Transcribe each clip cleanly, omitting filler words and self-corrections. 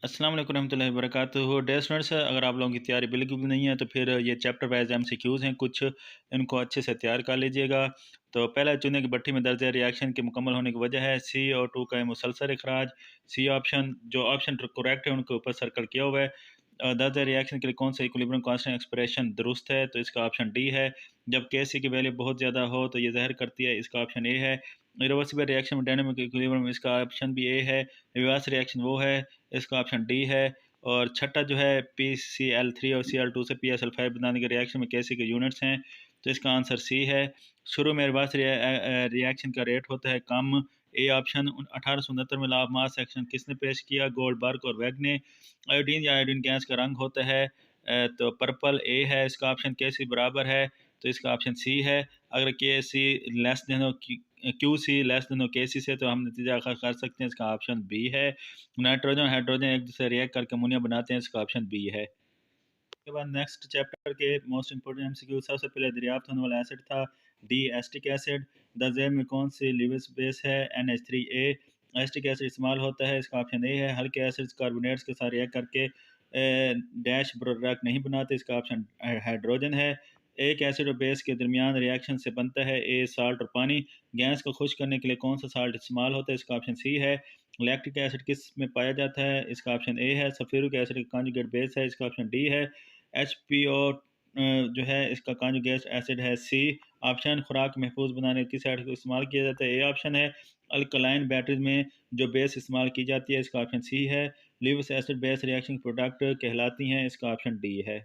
अस्सलाम वालेकुम रहमतुल्लाहि व बरकातुहू। डियर स्टूडेंट्स, अगर आप लोगों की तैयारी बिल्कुल भी नहीं है तो फिर ये चैप्टर वाइज एमसीक्यूज़ हैं कुछ, इनको अच्छे से तैयार कर लीजिएगा। तो पहला चुने की भट्टी में दर्ज है रिएक्शन के मुकम्मल होने की वजह है CO2 का मुसलसल इखराज। सी ऑप्शन, जो ऑप्शन करेक्ट है उनके ऊपर सर्कल किया हुआ है। दर्ज रिएक्शन के लिए कौन सा इक्विलिब्रियम कांस्टेंट एक्सप्रेशन दुरुस्त है, तो इसका ऑप्शन डी है। जब Kc की वैल्यू बहुत ज़्यादा हो तो ये जहर करती है, इसका ऑप्शन ए है। रिवर्सिबल रिएक्शन में डायनामिक इक्विलिब्रियम, इसका ऑप्शन भी ए है। रिवर्स रिएक्शन वो है, इसका ऑप्शन डी है। और छठा जो है PCl3 और Cl2 से PSl5 बनाने के रिएक्शन में कैसे के यूनिट्स हैं, तो इसका आंसर सी है। शुरू में रिवर्स रिएक्शन का रेट होता है कम, ए ऑप्शन। 1869 में लॉ ऑफ मास एक्शन किसने पेश किया, गोल्डबर्ग और वेग ने। आयोडीन या आयोडीन गैस का रंग होता है तो पर्पल, ए है इसका ऑप्शन। Kc बराबर है, तो इसका ऑप्शन सी है। अगर Kc लेस देन हो QC लेस देन हो Kc से, तो हम नतीजा कर सकते हैं, इसका ऑप्शन बी है। नाइट्रोजन हाइड्रोजन एक दूसरे रिएक्ट करके अमोनिया बनाते हैं, इसका ऑप्शन बी है। उसके बाद नेक्स्ट चैप्टर के मोस्ट इंपोर्टेंट एमसीक्यू, सबसे पहले दरियाफ्त होने वाला एसिड था डी एस्टिक एसिड। द जेल में कौन सी लिविस बेस है, NH3A। एस्टिक एसिड इस्तेमाल होता है, इसका ऑप्शन ए है। हल्के एसिड्स कार्बोनेट्स के साथ रिएक्ट करके डैश प्रोडक्ट नहीं बनाते, इसका ऑप्शन हाइड्रोजन है। एक एसिड और बेस के दरमियान रिएक्शन से बनता है ए साल्ट और पानी। गैस को खुश करने के लिए कौन सा साल्ट इस्तेमाल होता है, इसका ऑप्शन सी है। लैक्टिक एसिड किस में पाया जाता है, इसका ऑप्शन ए है। सल्फ्यूरिक एसिड का कॉन्जुगेट बेस है, इसका ऑप्शन डी है। HPO जो है इसका कॉन्जुगेट एसिड है, सी ऑप्शन। खुराक महफूज बनाने किस एसिड को इस्तेमाल किया जाता है, ए ऑप्शन है। अल्कलाइन बैटरीज में जो बेस इस्तेमाल की जाती है, इसका ऑप्शन सी है। Lewis acid base reaction product कहलाती हैं, इसका ऑप्शन डी है।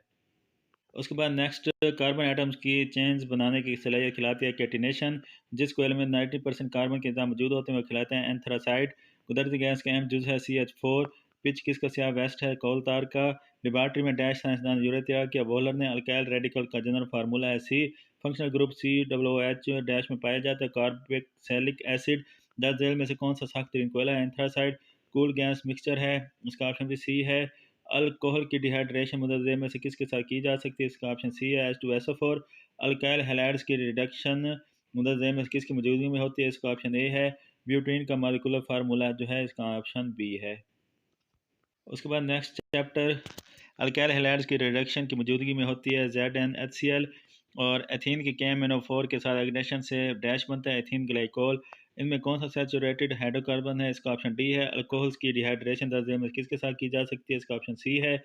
उसके बाद नेक्स्ट, कार्बन एटम्स की चेंज बनाने की सलाहियत खिलाती है कैटिनेशन। जिसको एलिमेंट 90% कार्बन के साथ मौजूद होते हैं वो खिलाते हैं एंथ्रासाइड। कुदरती गैस का अहम जुज है CH4। पिच किसका स्याह वेस्ट है, कोल तार का। लेबॉर्ट्री में डैश साइंसदान यूरे तैयार किया, वोलर ने। अल्काइल रेडिकल का जनरल फार्मूला है सी। फंक्शनल ग्रुप COOH डैश में पाया जाता है, कार्बोक्सिलिक एसिड। 10 जेल में से कौन सा सख्त तरीन कोयला है, एंथ्रासाइड। कूल गैस मिक्सचर है, इसका ऑप्शन भी सी है। अल्कोहल की डिहाइड्रेशन मुतज़्ज़े में से किसके साथ की जा सकती है, इसका ऑप्शन सी है, H2SO4। अल्काइल हैलाइड्स की रिडक्शन मुतज़्ज़े में से किसकी मौजूदगी में होती है, इसका ऑप्शन ए है। ब्यूटीन का मॉलिक्यूलर फार्मूला जो है, इसका ऑप्शन बी है। उसके बाद नेक्स्ट चैप्टर, अल्काइल हैलाइड्स की रिडक्शन की मौजूदगी में होती है ZnHCl। और एथीन के KMnO4 के साथ एग्नेशन से डैश बनता है, एथीन ग्लाइकोल। इनमें कौन सा सैचुरेटेड हाइड्रोकार्बन है, इसका ऑप्शन डी है। अल्कोहल्स की डिहाइड्रेशन दर्जे में किसके साथ की जा सकती है, इसका ऑप्शन सी है।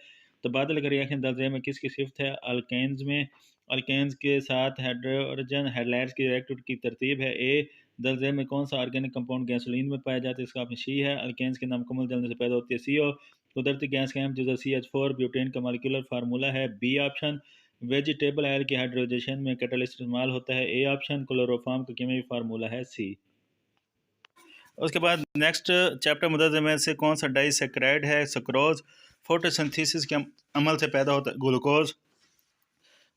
तबादला का रिएक्शन दर्जे में किसकी शिफ्ट है, अल्केन्स में। अल्केन्स के साथ हाइड्रोजन हाइड्राइड्स की रिएक्टिव की तरतीब है ए। दर्जे में कौन सा ऑर्गेनिक कंपाउंड गैसोलीन में पाया जाता है, इसका ऑप्शन सी है। अल्केन्स के नामुकम्मल जलने से पैदा होती है CO। कुदरती गैस का अहम जुज़र CH4। ब्यूटेन का मॉलिक्यूलर फार्मूला है, बी ऑप्शन। वेजिटेबल ऑयल की हाइड्रोजेशन में कैटलिस्ट इस्तेमाल होता है, ए ऑप्शन। क्लोरोफॉर्म का कीमियाई फार्मूला है, सी। उसके बाद नेक्स्ट चैप्टर, मुदर्जे में से कौन सा डाइसेक्राइड है, सक्रोज। फोटोसिंथेसिस के अमल से पैदा होता है ग्लूकोज।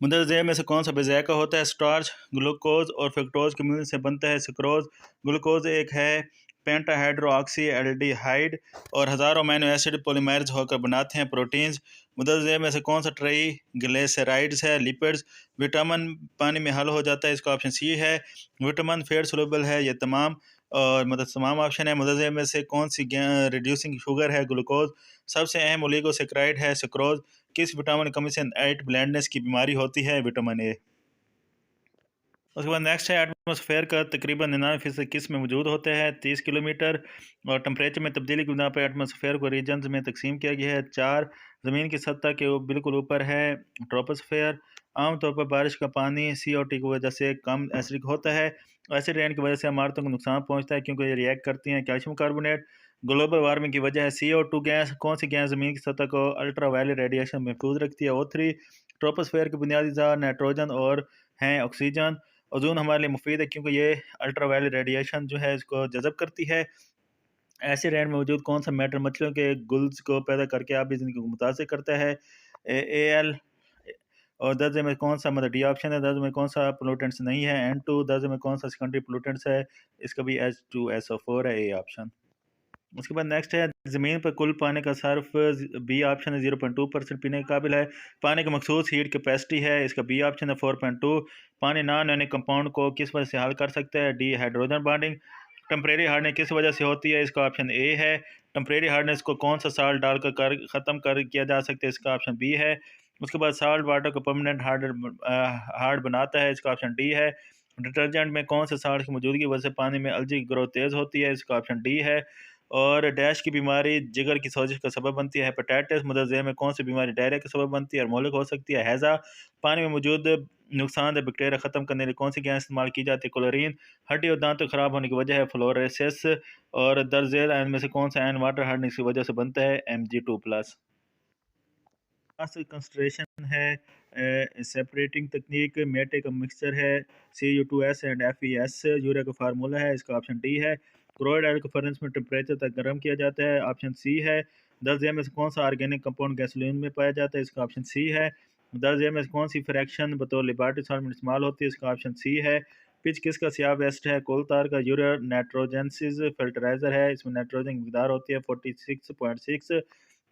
मुदर्जे में से कौन सा बेजायका होता है, स्टार्च। ग्लूकोज और फ्रक्टोज के मिलने से बनता है सक्रोज। ग्लूकोज एक है पेंटाहाइड्रोक्सी एल्डिहाइड, और हज़ारों अमीनो एसिड पॉलीमर्स होकर बनाते हैं प्रोटीन्स। मुदर्जे में से कौन सा ट्राई ग्लिसराइड्स है, लिपिड्स। विटामिन पानी में हल हो जाता है, इसका ऑप्शन सी है। विटामिन फेट सोलुबल है, ये तमाम और मतलब तमाम ऑप्शन है। मुदर्जे में से कौन सी रिड्यूसिंग शुगर है, ग्लूकोज। सबसे अहम ओलिगोसेक्राइड है, सक्रोज। किस विटामिन की कमी से नाइट ब्लाइंडनेस की बीमारी होती है, विटामिन ए। उसके बाद नेक्स्ट है, एटमॉस्फेयर का तकरीबन 99% किस में मौजूद होते हैं, 30 किलोमीटर। और टेम्परेचर में तब्दीली की बिना पर एटमॉस्फेयर को रीजन्स में तकसीम किया गया है, 4। ज़मीन की सतह के बिल्कुल ऊपर है ट्रोपोस्फेयर। आमतौर पर बारिश का पानी CO2 की वजह से कम एसिडिक होता है। एसिड रेन की वजह से इमारतों को नुकसान पहुंचता है क्योंकि ये रिएक्ट करती हैं कैल्शियम कार्बोनेट। ग्लोबल वार्मिंग की वजह है CO2 गैस। कौन सी गैस ज़मीन की सतह को अल्ट्रा वायलेट रेडिएशन महफूज रखती है, O3। ट्रोपोस्फेयर के बुनियादी ज़ा नाइट्रोजन और हैं ऑक्सीजन। ओजोन हमारे लिए मुफीद है क्योंकि ये अल्ट्रा वायलेट रेडिएशन जो है इसको जज़ब करती है। ऐसे रैंड में मौजूद कौन सा मैटर मछलियों के गुल्स को पैदा करके आप ज़िंदगी को मुतासर करता है, AL। और दर्जे में कौन सा, मतलब डी ऑप्शन है। दर्जे में कौन सा पोलूटेंट्स नहीं है, N2। दर्जे में कौन सा सेकेंडरी पोलूटेंट्स है, इसका भी H2SO4 है, ए ऑप्शन। उसके बाद नेक्स्ट है, ज़मीन पर कुल पानी का सर्फ, बी ऑप्शन है 0.2% पीने के काबिल है। पानी की मखसूस हीट कैपेसिटी है, इसका बी ऑप्शन है 4.2। पानी नॉन ऑर्गेनिक कंपाउंड को किस वजह से हल कर सकता है, D hydrogen bonding. Temporary hardness किस वजह से होती है? इसका ऑप्शन ए है। टेम्परेरी हार्डनेस को कौन सा साल्ट डालकर ख़त्म कर किया जा सकता है? इसका ऑप्शन बी है। उसके बाद साल्ट वाटर को परमानेंट हार्ड बनाता है? इसका ऑप्शन डी है। डिटर्जेंट में कौन से साल्ट की मौजूदगी की वजह से पानी में अलजी की ग्रोथ तेज़ होती है? इसका ऑप्शन डी है। और डैश की बीमारी जिगर की सोजिश का सबब बनती है? हेपेटाइटिस मदरजे में कौन सी बीमारी डायरिया का सबब बनती है और मोहलिक हो सकती है? हैज़ा। पानी में मौजूद नुकसानदेह बैक्टीरिया ख़त्म करने के लिए कौन सी गैस इस्तेमाल की जाती है? क्लोरीन। हड्डी और दांतों खराब होने की वजह है? फ्लोरेसिस। और दर्ज झेल आयन में से कौन सा आयन वाटर हार्डनेस की वजह से बनता है? Mg2+। कंसंट्रेशन है सेपरेटिंग तकनीक मेटे का मिक्सचर है CU2S एंड FeS यूरिया का फार्मूला है? इसका ऑप्शन डी है। क्रूड ऑयल को फर्नेस में टेम्परेचर तक गर्म किया जाता है? ऑप्शन सी है। दर्ज में से कौन सा ऑर्गेनिक कंपाउंड गैसोलीन में पाया जाता है? इसका ऑप्शन सी है। दर्ज में से कौन सी फ्रैक्शन बतौर लिबार्टी सॉल्वेंट इस्तेमाल होती है? इसका ऑप्शन सी है। पिच किसका सियाह वेस्ट है? कोल तार का। यूरिया नाइट्रोजेंसिस फर्टिलाइजर है, इसमें नाइट्रोजन की मकदार होती है 46.6।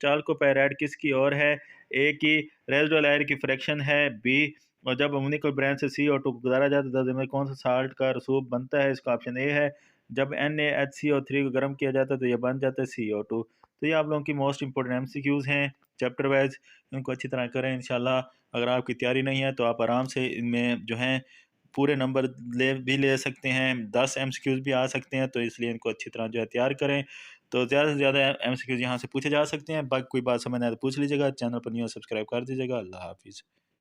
चालकोपेराइड किसकी और है? ए की। रेजोडुल आयर की फ्रैक्शन है? बी। और जब अमोनिकल ब्रांड से CO2 को गुजारा जाता है तो में कौन सा साल्ट का रसूब बनता है? इसका ऑप्शन ए है। जब NaHCO3 को गर्म किया जाता है तो यह बन जाता है CO2। तो ये आप लोगों की मोस्ट इंपॉर्टेंट MCQs हैं चैप्टर वाइज। इनको अच्छी तरह करें इंशाल्लाह। अगर आपकी तैयारी नहीं है तो आप आराम से इनमें जो हैं पूरे नंबर ले सकते हैं, 10 MCQs भी आ सकते हैं। तो इसलिए इनको अच्छी तरह जो है तैयार करें। तो ज़्यादा से ज़्यादा MCQs यहाँ से पूछे जा सकते हैं। बाकी कोई बात समझ ना आए तो पूछ लीजिएगा। चैनल पर न्यू सब्सक्राइब कर दीजिएगा। अल्लाह हाफिज़।